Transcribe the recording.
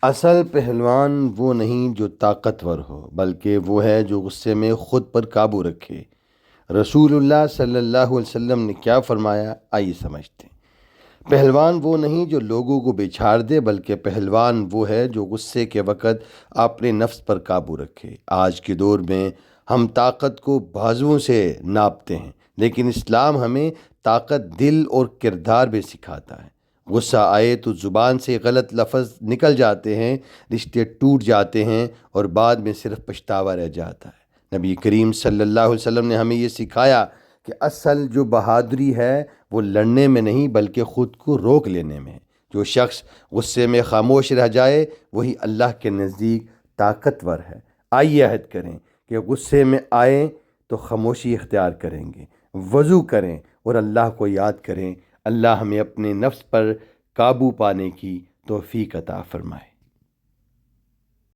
اصل پہلوان وہ نہیں جو طاقتور ہو، بلکہ وہ ہے جو غصے میں خود پر قابو رکھے۔ رسول اللہ صلی اللہ علیہ وسلم نے کیا فرمایا، آئیے سمجھتے ہیں۔ پہلوان وہ نہیں جو لوگوں کو بچھاڑ دے، بلکہ پہلوان وہ ہے جو غصے کے وقت اپنے نفس پر قابو رکھے۔ آج کے دور میں ہم طاقت کو بازوؤں سے ناپتے ہیں، لیکن اسلام ہمیں طاقت دل اور کردار بھی سکھاتا ہے۔ غصہ آئے تو زبان سے غلط لفظ نکل جاتے ہیں، رشتے ٹوٹ جاتے ہیں اور بعد میں صرف پچھتاوا رہ جاتا ہے۔ نبی کریم صلی اللہ علیہ وسلم نے ہمیں یہ سکھایا کہ اصل جو بہادری ہے وہ لڑنے میں نہیں بلکہ خود کو روک لینے میں ہے۔ جو شخص غصے میں خاموش رہ جائے وہی اللہ کے نزدیک طاقتور ہے۔ آئیے عہد کریں کہ غصے میں آئیں تو خاموشی اختیار کریں گے، وضو کریں اور اللہ کو یاد کریں۔ اللہ ہمیں اپنے نفس پر قابو پانے کی توفیق عطا فرمائے۔